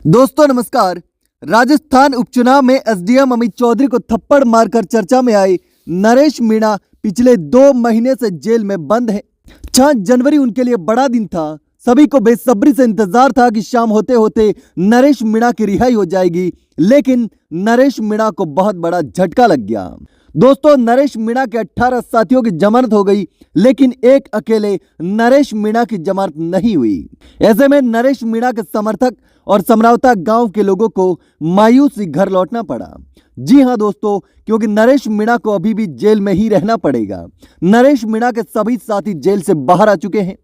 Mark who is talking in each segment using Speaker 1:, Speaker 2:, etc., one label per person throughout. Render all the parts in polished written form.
Speaker 1: दोस्तों नमस्कार। राजस्थान उपचुनाव में एसडीएम अमित चौधरी को थप्पड़ मारकर चर्चा में आए नरेश मीणा पिछले 2 महीने से जेल में बंद है। 6 जनवरी उनके लिए बड़ा दिन था। सभी को बेसब्री से इंतजार था कि शाम होते होते नरेश मीणा की रिहाई हो जाएगी, लेकिन नरेश मीणा को बहुत बड़ा झटका लग गया। दोस्तों, नरेश मीणा के 18 साथियों की जमानत हो गई, लेकिन एक अकेले नरेश मीणा की जमानत नहीं हुई। ऐसे में नरेश मीणा के समर्थक और समरावता गांव के लोगों को मायूसी घर लौटना पड़ा। जी हां दोस्तों, क्योंकि नरेश मीणा को अभी भी जेल में ही रहना पड़ेगा। नरेश मीणा के सभी साथी जेल से बाहर आ चुके हैं,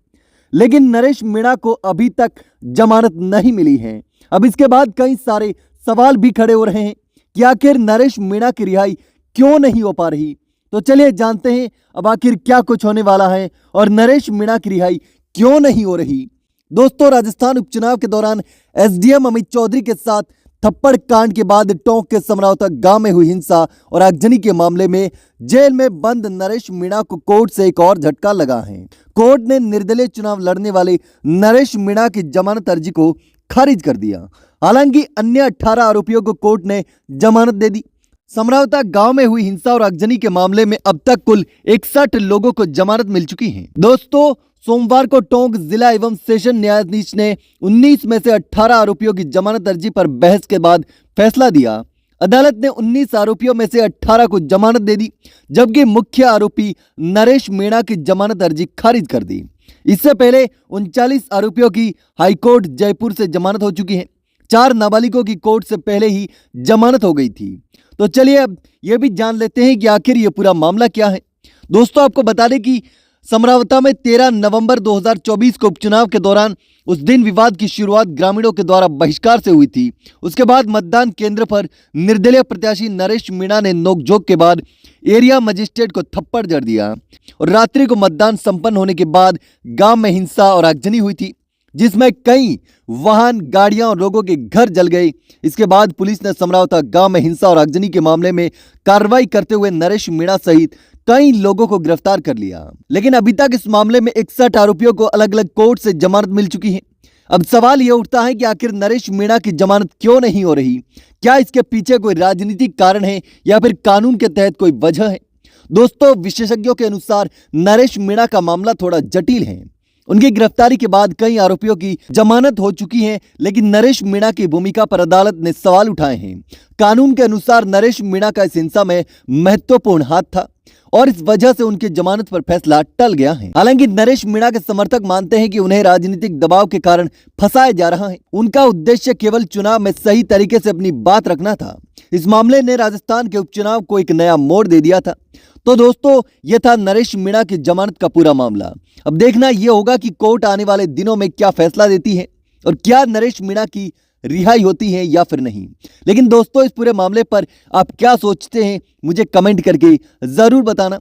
Speaker 1: लेकिन नरेश मीणा को अभी तक जमानत नहीं मिली है। अब इसके बाद कई सारे सवाल भी खड़े हो रहे हैं कि आखिर नरेश मीणा की रिहाई क्यों नहीं हो पा रही। तो चलिए जानते हैं अब आखिर क्या कुछ होने वाला है और नरेश मीणा की रिहाई क्यों नहीं हो रही। दोस्तों, राजस्थान उपचुनाव के दौरान एसडीएम अमित चौधरी के साथ थप्पड़ कांड के बाद टोंक के समरावता गांव में हुई हिंसा और आगजनी के मामले में जेल में बंद नरेश मीणा को कोर्ट से एक और झटका लगा है। कोर्ट ने निर्दलीय चुनाव लड़ने वाले नरेश मीणा की जमानत अर्जी को खारिज कर दिया। हालांकि अन्य 18 आरोपियों को कोर्ट ने जमानत दे दी। समरावता गांव में हुई हिंसा और आगजनी के मामले में अब तक कुल 61 लोगों को जमानत मिल चुकी है। दोस्तों, सोमवार को टोंक जिला एवं सेशन न्यायाधीश ने 19 में से 18 आरोपियों की जमानत अर्जी पर बहस के बाद फैसला दिया। अदालत ने 19 आरोपियों में से 18 को जमानत दे दी, जबकि मुख्य आरोपी नरेश मीणा की जमानत अर्जी खारिज कर दी। इससे पहले 39 आरोपियों की हाईकोर्ट जयपुर से जमानत हो चुकी है। 4 नाबालिगों की कोर्ट से पहले ही जमानत हो गई थी। तो चलिए अब यह भी जान लेते हैं कि आखिर ये पूरा मामला क्या है। दोस्तों, आपको बता दें कि समरावता में 13 नवंबर 2024 को उपचुनाव के दौरान उस दिन विवाद की शुरुआत ग्रामीणों के द्वारा बहिष्कार से हुई थी। उसके बाद मतदान केंद्र पर निर्दलीय प्रत्याशी नरेश मीणा ने नोकझोंक के बाद एरिया मजिस्ट्रेट को थप्पड़ जड़ दिया और रात्रि को मतदान संपन्न होने के बाद गांव में हिंसा और आगजनी हुई थी, जिसमें कई वाहन, गाड़ियां और लोगों के घर जल गए। इसके बाद पुलिस ने समरावता गांव में हिंसा और आगजनी के मामले में कार्रवाई करते हुए नरेश मीणा सहित कई लोगों को गिरफ्तार कर लिया, लेकिन अभी तक इस मामले में 61 आरोपियों को अलग अलग कोर्ट से जमानत मिल चुकी है। अब सवाल यह उठता है कि आखिर नरेश मीणा की जमानत क्यों नहीं हो रही। क्या इसके पीछे कोई राजनीतिक कारण है या फिर कानून के तहत कोई वजह है। दोस्तों, विशेषज्ञों के अनुसार नरेश मीणा का मामला थोड़ा जटिल है। उनकी गिरफ्तारी के बाद कई आरोपियों की जमानत हो चुकी है, लेकिन नरेश मीणा की भूमिका पर अदालत ने सवाल उठाए हैं। कानून के अनुसार नरेश मीणा का इस हिंसा में महत्वपूर्ण हाथ था और इस वजह से उनकी जमानत पर फैसला टल गया है। हालांकि नरेश मीणा के समर्थक मानते हैं कि उन्हें राजनीतिक दबाव के कारण फंसाया जा रहा है। उनका उद्देश्य केवल चुनाव में सही तरीके से अपनी बात रखना था। इस मामले ने राजस्थान के उपचुनाव को एक नया मोड़ दे दिया था। तो दोस्तों, यह था नरेश मीणा की जमानत का पूरा मामला। अब देखना यह होगा कि कोर्ट आने वाले दिनों में क्या फैसला देती है और क्या नरेश मीणा की रिहाई होती है या फिर नहीं। लेकिन दोस्तों, इस पूरे मामले पर आप क्या सोचते हैं, मुझे कमेंट करके जरूर बताना।